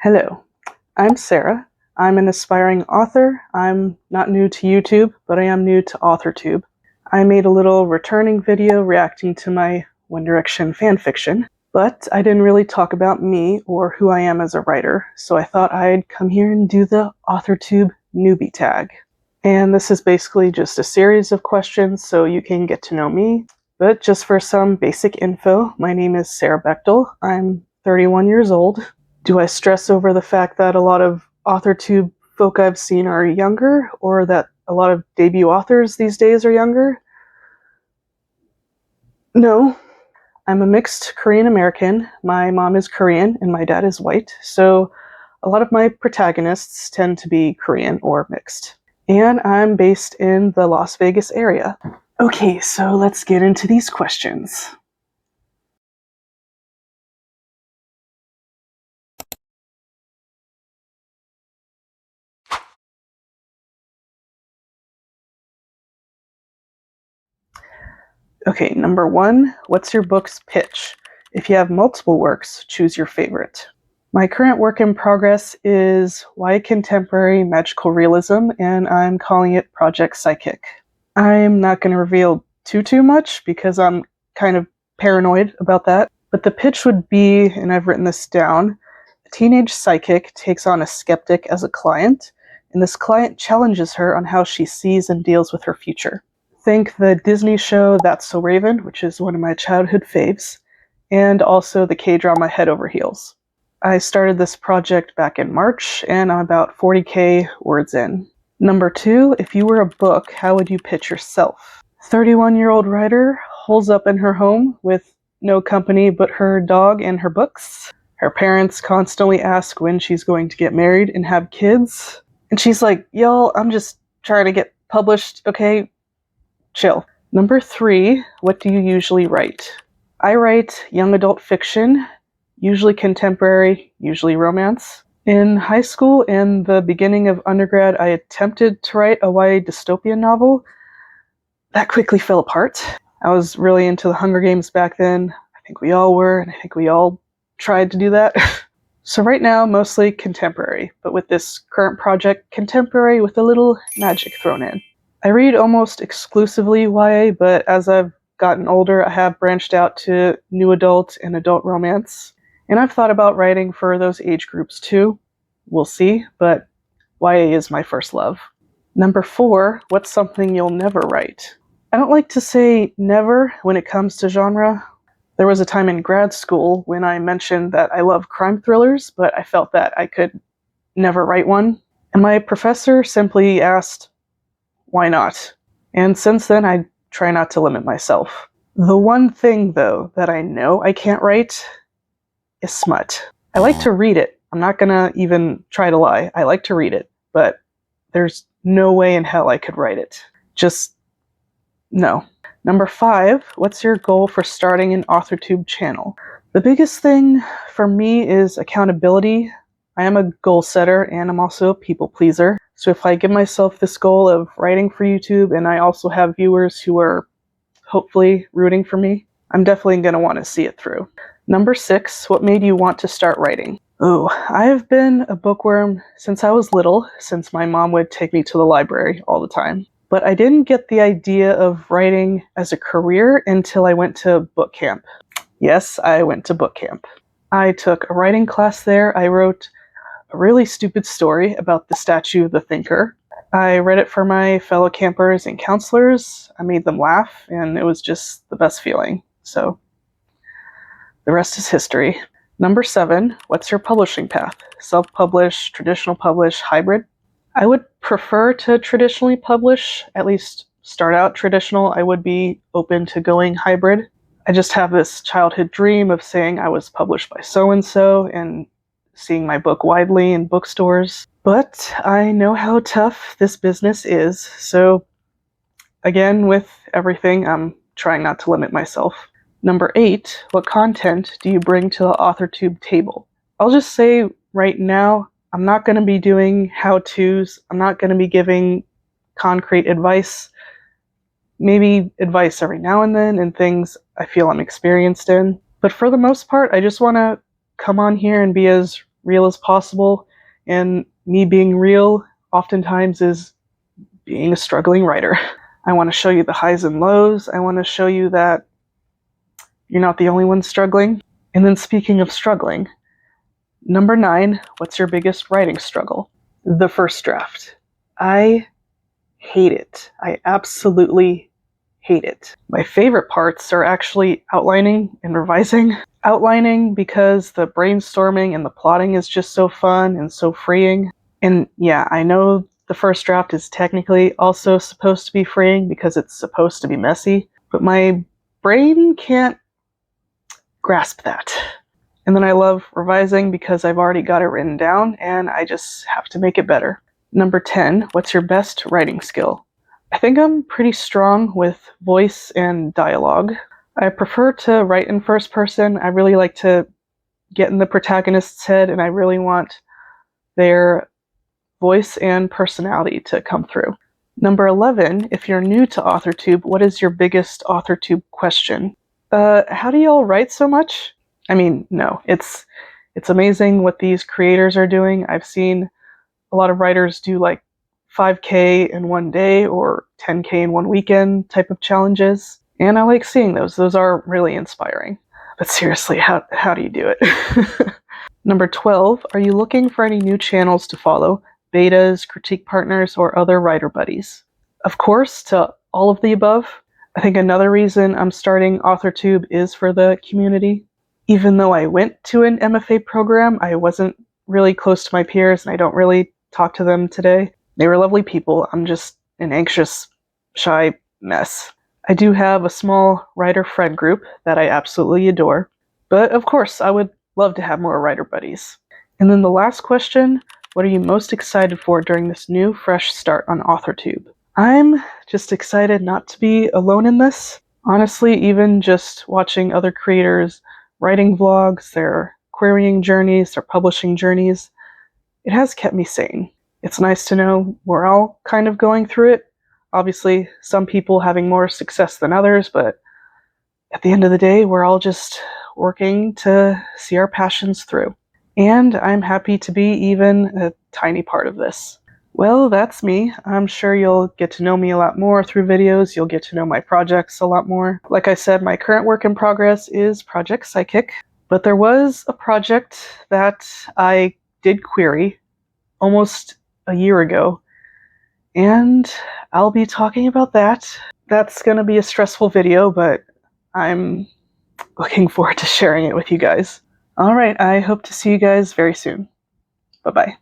Hello, I'm Sarah. I'm an aspiring author. I'm not new to YouTube, but I am new to AuthorTube. I made a little returning video reacting to my One Direction fanfiction, but I didn't really talk about me or who I am as a writer, so I thought I'd come here and do the AuthorTube Newbie Tag. And this is basically just a series of questions so you can get to know me. But just for some basic info, my name is Sarah Bechtel. I'm 31 years old. Do I stress over the fact that a lot of AuthorTube folk I've seen are younger, or that a lot of debut authors these days are younger? No. I'm a mixed Korean American. My mom is Korean and my dad is white, so a lot of my protagonists tend to be Korean or mixed. And I'm based in the Las Vegas area. Okay, so let's get into these questions. Okay, number 1, what's your book's pitch? If you have multiple works, choose your favorite. My current work in progress is YA Contemporary Magical Realism, and I'm calling it Project Psychic. I'm not going to reveal too much because I'm kind of paranoid about that, but the pitch would be, and I've written this down, a teenage psychic takes on a skeptic as a client, and this client challenges her on how she sees and deals with her future. Think the Disney show That's So Raven, which is one of my childhood faves, and also the K-drama Head Over Heels. I started this project back in March, and I'm about 40k words in. Number 2, if you were a book, how would you pitch yourself? 31-year-old writer holds up in her home with no company but her dog and her books. Her parents constantly ask when she's going to get married and have kids. And she's like, y'all, I'm just trying to get published, okay? Chill. Number 3, what do you usually write? I write young adult fiction, usually contemporary, usually romance. In high school and the beginning of undergrad, I attempted to write a YA dystopian novel. That quickly fell apart. I was really into the Hunger Games back then. I think we all were, and I think we all tried to do that. So right now, mostly contemporary, but with this current project, contemporary with a little magic thrown in. I read almost exclusively YA, but as I've gotten older, I have branched out to new adult and adult romance. And I've thought about writing for those age groups too. We'll see, but YA is my first love. Number 4, what's something you'll never write? I don't like to say never when it comes to genre. There was a time in grad school when I mentioned that I love crime thrillers, but I felt that I could never write one. And my professor simply asked, why not? And since then, I try not to limit myself. The one thing, though, that I know I can't write is smut. I like to read it. I'm not gonna even try to lie. I like to read it, but there's no way in hell I could write it. Just no. Number 5, what's your goal for starting an AuthorTube channel? The biggest thing for me is accountability. I am a goal setter and I'm also a people pleaser. So if I give myself this goal of writing for YouTube and I also have viewers who are hopefully rooting for me, I'm definitely going to want to see it through. Number 6, what made you want to start writing? Oh, I've been a bookworm since I was little, since my mom would take me to the library all the time. But I didn't get the idea of writing as a career until I went to book camp. Yes, I went to book camp. I took a writing class there. I wrote a really stupid story about the statue of the thinker. I read it for my fellow campers and counselors. I made them laugh, and it was just the best feeling. So the rest is history. Number 7, what's your publishing path? Self-publish, traditional publish, hybrid? I would prefer to traditionally publish, at least start out traditional. I would be open to going hybrid. I just have this childhood dream of saying I was published by so-and-so and seeing my book widely in bookstores. But I know how tough this business is, so again, with everything, I'm trying not to limit myself. Number 8, what content do you bring to the AuthorTube table? I'll just say right now, I'm not going to be doing how-tos. I'm not going to be giving concrete advice. Maybe advice every now and then and things I feel I'm experienced in. But for the most part, I just want to come on here and be as real as possible. And me being real oftentimes is being a struggling writer. I want to show you the highs and lows. I want to show you that you're not the only one struggling. And then speaking of struggling, number 9, what's your biggest writing struggle? The first draft. I hate it. I absolutely hate it. My favorite parts are actually outlining and revising. Outlining because the brainstorming and the plotting is just so fun and so freeing. And yeah, I know the first draft is technically also supposed to be freeing because it's supposed to be messy, but my brain can't grasp that. And then I love revising because I've already got it written down and I just have to make it better. Number 10, what's your best writing skill? I think I'm pretty strong with voice and dialogue. I prefer to write in first person. I really like to get in the protagonist's head and I really want their voice and personality to come through. Number 11, if you're new to AuthorTube, what is your biggest AuthorTube question? How do y'all write so much? I mean, no, it's amazing what these creators are doing. I've seen a lot of writers do like 5K in one day or 10K in one weekend type of challenges. And I like seeing those. Those are really inspiring. But seriously, how do you do it? Number 12, are you looking for any new channels to follow? Betas, critique partners, or other writer buddies? Of course, to all of the above. I think another reason I'm starting AuthorTube is for the community. Even though I went to an MFA program, I wasn't really close to my peers and I don't really talk to them today. They were lovely people. I'm just an anxious, shy mess. I do have a small writer friend group that I absolutely adore. But of course, I would love to have more writer buddies. And then the last question, what are you most excited for during this new, fresh start on AuthorTube? I'm just excited not to be alone in this. Honestly, even just watching other creators writing vlogs, their querying journeys, their publishing journeys, it has kept me sane. It's nice to know we're all kind of going through it. Obviously, some people having more success than others, but at the end of the day, we're all just working to see our passions through. And I'm happy to be even a tiny part of this. Well, that's me. I'm sure you'll get to know me a lot more through videos. You'll get to know my projects a lot more. Like I said, my current work in progress is Project Psychic, but there was a project that I did query almost a year ago, and I'll be talking about that. That's going to be a stressful video, but I'm looking forward to sharing it with you guys. All right, I hope to see you guys very soon. Bye-bye.